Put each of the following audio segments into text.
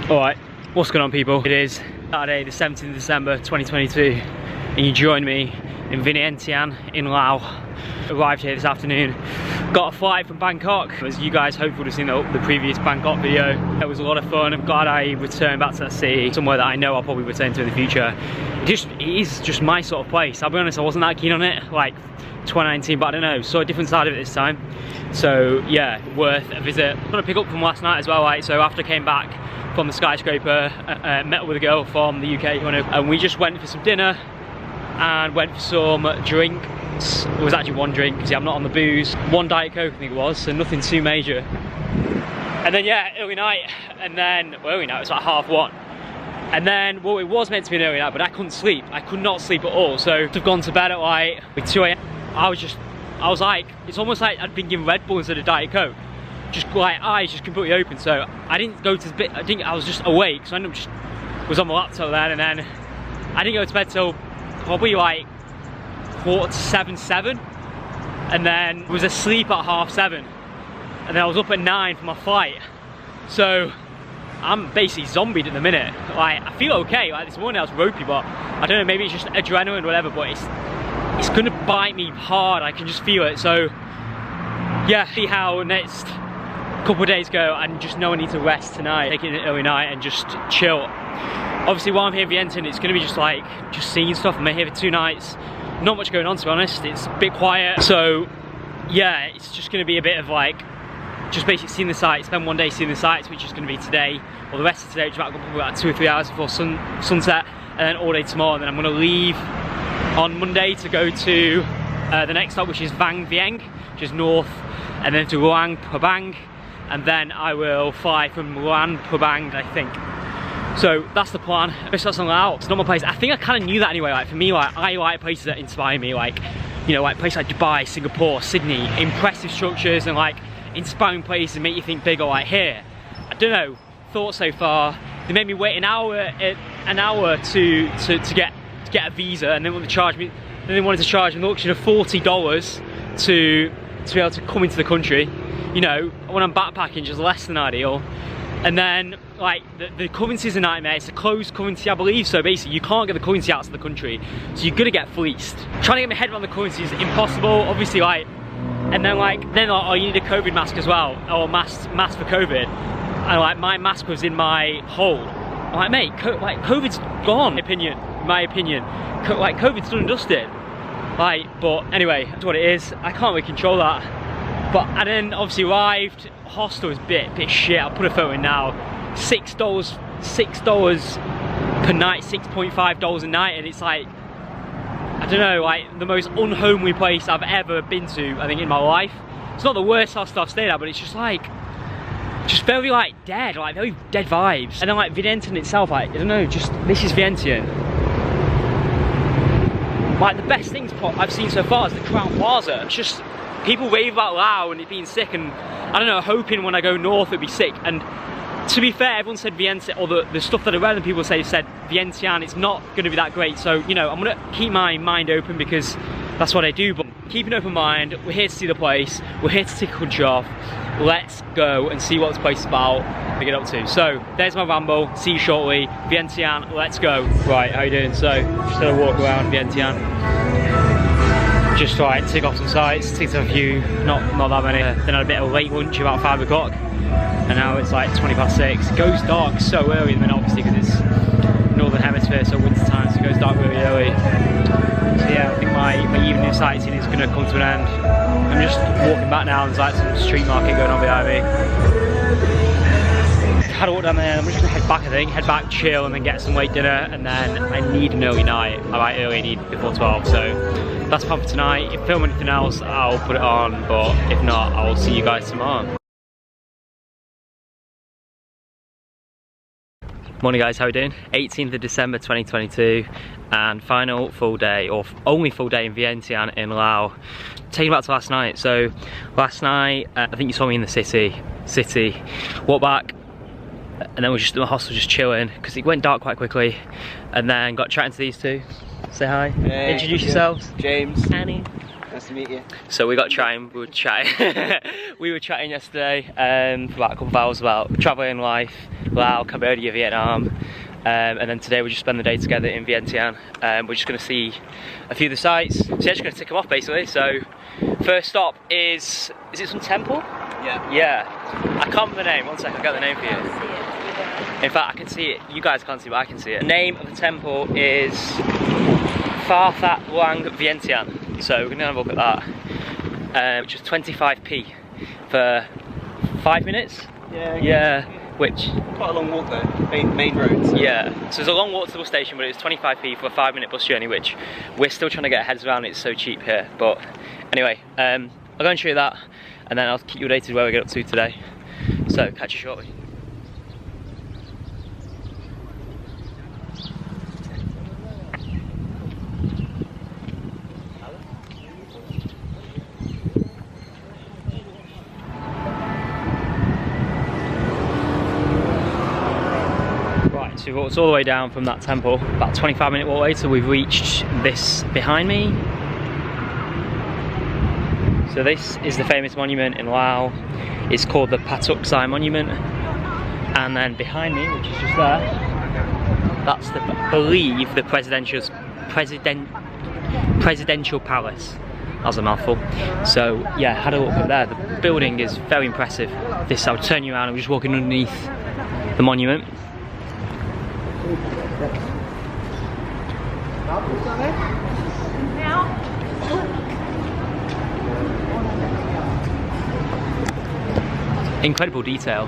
Alright, what's going on, people? It is Saturday the 17th of December 2022 and you join me in Vientiane in Laos. Arrived here this afternoon, got a flight from Bangkok. As you guys hopefully would have seen the previous Bangkok video, it was a lot of fun. I'm glad I returned back to that city, somewhere that I know I'll probably return to in the future. It is just my sort of place. I'll be honest, I wasn't that keen on it like 2019, but I don't know, saw a different side of it this time. So yeah, worth a visit. I'm gonna pick up from last night as well, right? So after I came back from the skyscraper, met with a girl from the UK, and we just went for some dinner and went for some drinks. It was actually one drink because I'm not on the booze. One Diet Coke I think it was, so nothing too major. And then yeah, early night, and then, well, early night, it was like 1:30. And then, well, it was meant to be an early night, but I couldn't sleep. I could not sleep at all. So I've gone to bed at like 2 AM. I was like, it's almost like I'd been given Red Bull instead of Diet Coke. Just like eyes just completely open. So I didn't go to bed. I was just awake. So I just was on my laptop then, and then I didn't go to bed till probably like 7:45, and then was asleep at 7:30, and then I was up at 9 for my flight. So I'm basically zombied at the minute. Like, I feel okay. Like this morning I was ropey, but I don't know, maybe it's just adrenaline or whatever, but it's gonna bite me hard. I can just feel it. So yeah, see how next couple of days go, and just know I need to rest tonight, take it an early night and just chill. Obviously while I'm here in Vientiane, it's gonna be just seeing stuff. I'm here for 2 nights. Not much going on, to be honest. It's a bit quiet. So yeah, it's just gonna be a bit of like, just basically seeing the sights, spend one day seeing the sights, which is gonna be today, or the rest of today, which is about probably about 2 or 3 hours before sunset, and then all day tomorrow. And then I'm gonna leave on Monday to go to the next stop, which is Vientiane, which is north, and then to Luang Prabang, and then I will fly from Luang Prabang, I think. So that's the plan. That's on Laos. It's not my place. I think I kind of knew that anyway. Like for me, like I like places that inspire me, like, you know, like places like Dubai, Singapore, Sydney, impressive structures and like inspiring places and make you think bigger. Like here, I don't know. Thoughts so far. They made me wait an hour to get a visa, and then wanted to charge me. Then they wanted to charge an auction of $40 to be able to come into the country. You know, when I'm backpacking, just less than ideal. And then, like, the currency's a nightmare. It's a closed currency, I believe. So basically, you can't get the currency out of the country. So you're gonna get fleeced. Trying to get my head around the currency is impossible. Obviously, like, and then oh, you need a COVID mask as well, or mask for COVID. And like, my mask was in my hold. I'm like, mate, COVID's gone. My opinion, like, COVID's done and dusted. Like, but anyway, that's what it is. I can't really control that. But and then obviously arrived. Hostel is a bit shit. I'll put a photo in now. $6 per night, $6.5 a night, and it's like, I don't know, like the most unhomely place I've ever been to, I think, in my life. It's not the worst hostel I've stayed at, but it's just like, just very like dead, like very dead vibes. And then like Vientiane itself, like, I don't know, just this is Vientiane. Like the best things I've seen so far is the Crown Plaza. It's just, people rave about Laos and it being sick, and I don't know, hoping when I go north it'd be sick. And to be fair, everyone said Vientiane, or the stuff that I read and people said Vientiane, it's not going to be that great. So, you know, I'm going to keep my mind open because that's what I do. But keep an open mind. We're here to see the place. We're here to take a country off. Let's go and see what this place is about to get up to. So there's my ramble. See you shortly. Vientiane, let's go. Right, how you doing? So just had a walk around Vientiane. Just like tick off some sites, tick off a few, not that many. Then I had a bit of a late lunch about 5 o'clock, and now it's like 6:20. It goes dark so early, and then obviously because it's northern hemisphere, so winter time, so it goes dark really early. So yeah, I think my evening sightseeing is going to come to an end. I'm just walking back now, and there's like some street market going on behind me. Had a walk down there, I'm just gonna head back, I think, chill, and then get some late dinner, and then I need an early night. I early need before 12, so that's the plan for tonight. If I film anything else, I'll put it on, but if not, I'll see you guys tomorrow. Morning guys, how are we doing? 18th of December 2022, and final full day, or only full day in Vientiane in Laos. Taking back to last night. So last night, I think you saw me in the city, walked back, and then we're just in the hostel just chilling, because it went dark quite quickly, and then got chatting to these two. Say hi. Hey, introduce yourselves. James. Annie. Nice to meet you. So we got chatting, we were chatting yesterday for about a couple of hours about travelling life, Laos, Cambodia, Vietnam, and then today we just spend the day together in Vientiane. We're just going to see a few of the sites, so yeah, just going to tick them off basically. So first stop is it some temple? Yeah. Yeah, I can't remember the name, one second, I'll get the name for you. In fact, I can see it, you guys can't see it, but I can see it. The name of the temple is Phra That Luang Vientiane. So we're going to have a look at that, which is 25p for 5 minutes. Yeah. Which quite a long walk though. Main road. So. Yeah. So there's a long walk to the bus station, but it's 25p for a 5-minute bus journey, which we're still trying to get our heads around. It's so cheap here. But anyway, I'll go and show you that, and then I'll keep you updated where we get up to today. So catch you shortly. So we've walked all the way down from that temple, about 25-minute walk away till we've reached this behind me. So this is the famous monument in Laos. It's called the Patuk Sai Monument. And then behind me, which is just there, that's the, I believe, the presidential palace. That was a mouthful. So yeah, had a look up there. The building is very impressive. This, I'll turn you around, I'm just walking underneath the monument. Incredible detail.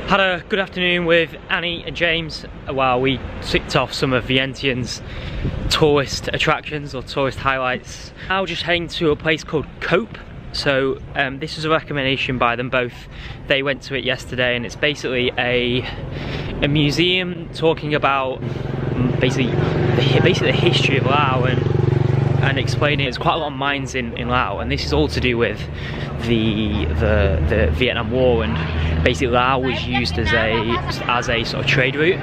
Had a good afternoon with Annie and James while we ticked off some of Vientiane's tourist attractions or tourist highlights. Now just heading to a place called Cope. So this was a recommendation by them both. They went to it yesterday, and it's basically a museum talking about basically the history of Laos and explaining there's quite a lot of mines in Laos, and this is all to do with the Vietnam War, and basically Laos was used as a sort of trade route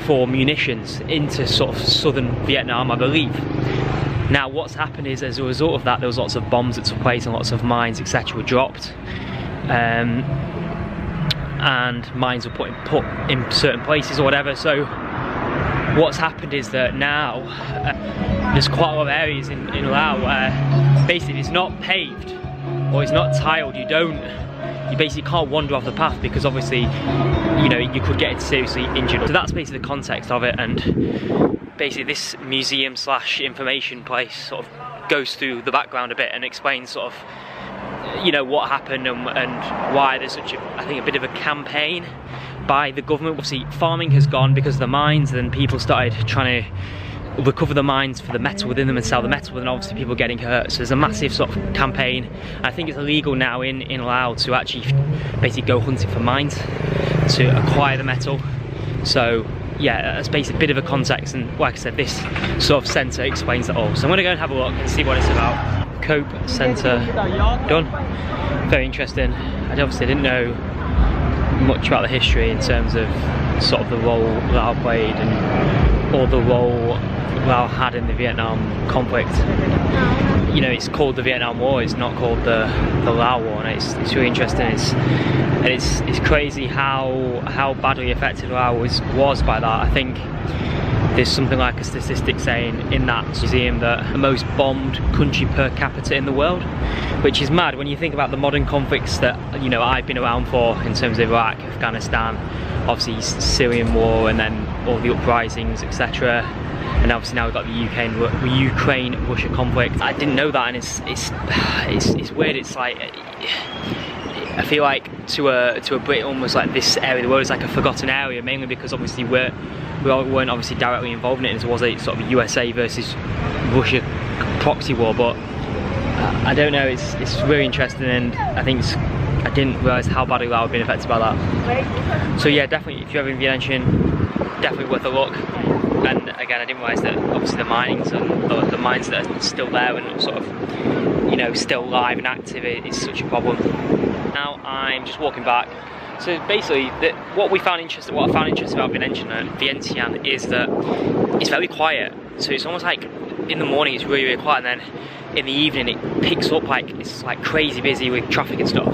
for munitions into sort of southern Vietnam, I believe. Now what's happened is, as a result of that, there was lots of bombs that took place and lots of mines, etc. were dropped, and mines were put in certain places or whatever. So what's happened is that now there's quite a lot of areas in Laos where basically it's not paved or it's not tiled. You basically can't wander off the path because obviously, you know, you could get seriously injured. So that's basically the context of it, and basically this museum slash information place sort of goes through the background a bit and explains sort of, you know, what happened and why there's such I think a bit of a campaign by the government. Obviously farming has gone because of the mines, and then people started trying to recover the mines for the metal within them and sell the metal, and obviously people getting hurt. So there's a massive sort of campaign. I think it's illegal now in Laos to actually basically go hunting for mines to acquire the metal. So yeah, that's basically a bit of a context, and like I said, this sort of centre explains it all. So I'm going to go and have a look and see what it's about. Cope Centre done. Very interesting. I obviously didn't know much about the history in terms of sort of the role Laos played or the role Laos had in the Vietnam conflict. You know, it's called the Vietnam War, it's not called the Laos War, and it's really interesting. It's crazy how badly affected Laos was by that. I think there's something like a statistic saying in that museum that the most bombed country per capita in the world, which is mad when you think about the modern conflicts that, you know, I've been around for in terms of Iraq, Afghanistan, obviously Syrian war, and then all the uprisings, etc. And obviously now we've got the Ukraine-Russia conflict. I didn't know that, and it's weird. It's like, I feel like to a Brit, almost like this area of the world is like a forgotten area, mainly because obviously we weren't obviously directly involved in it. It was a sort of USA versus Russia proxy war, but I don't know. It's really interesting, and I think I didn't realise how badly Laos had been affected by that. So yeah, definitely if you're ever in Vientiane, definitely worth a look. And again, I didn't realise that obviously the mines and the mines that are still there and sort of, you know, still live and active is such a problem. Now I'm just walking back. So basically, what I found interesting about Vientiane is that it's very quiet. So it's almost like in the morning it's really, really quiet, and then in the evening it picks up, like it's like crazy busy with traffic and stuff.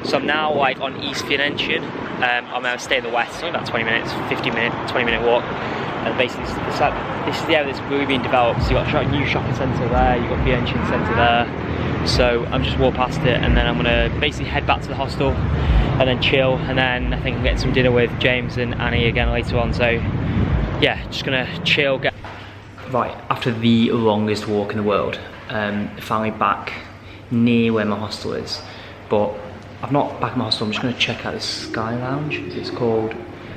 So I'm now like on East Vientiane. I'm going to stay in the west. It's only about 20 minutes, 15 minute, 20 minute walk. And basically it's like, this is the area that's really being developed. So you've got a new shopping centre there, you've got Vientiane Centre there. So I'm just walk past it, and then I'm going to basically head back to the hostel and then chill, and then I think I'm getting some dinner with James and Annie again later on. So yeah, just going to chill. Right, after the longest walk in the world, finally back near where my hostel is. But I'm not back in my hostel, I'm just going to check out this Sky Lounge. It's called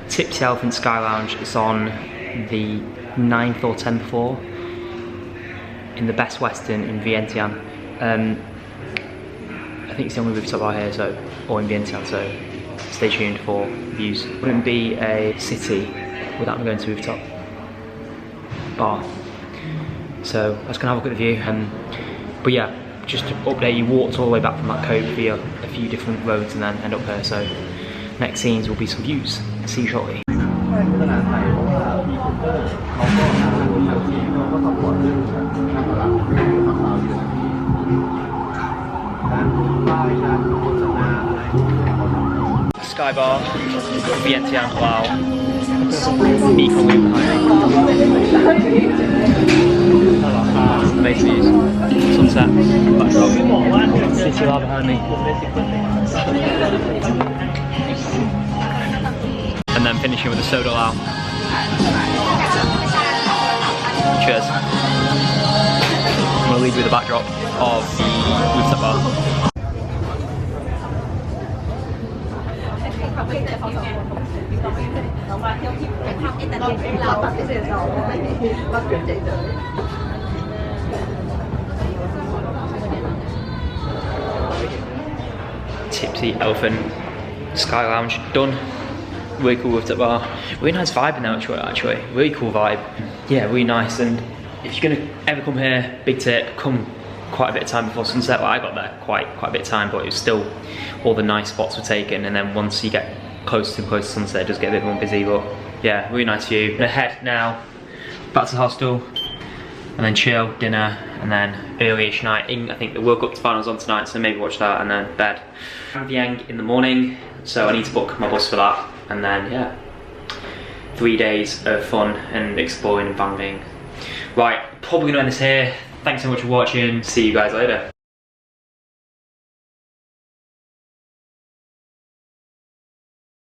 Tipsy Elephant Sky Lounge. It's on the 9th or 10th floor in the Best Western in Vientiane. I think it's the only rooftop bar here, so, or in Vientiane, so stay tuned for views. Wouldn't be a city without me going to rooftop bar. So let's go and have a look at the view. But yeah, just to update, you walked all the way back from that cove via a few different roads and then end up here. So next scenes will be some views. See you shortly. Sky bar, Vientiane, Laos. Me from behind me. Amazing views. Sunset, backdrop, city bar behind me. And then finishing with a soda lao. Cheers. I'm going to leave you with the backdrop of the rooftop bar. Tipsy Elephant Sky Lounge done. Really cool rooftop bar. Really nice vibe in there actually. Really cool vibe. Yeah, really nice. And if you're gonna ever come here, big tip, come quite a bit of time before sunset. Well, I got there quite a bit of time, but it was still, all the nice spots were taken, and then once you get close to sunset, it does get a bit more busy. But yeah, really nice view. I'm gonna head now back to the hostel and then chill, dinner, and then early-ish night. I think the World Cup finals on tonight, so maybe watch that and then bed. Vientiane in the morning, so I need to book my bus for that. And then yeah, 3 days of fun and exploring and banging. Right, probably gonna end this here. Thanks so much for watching. See you guys later.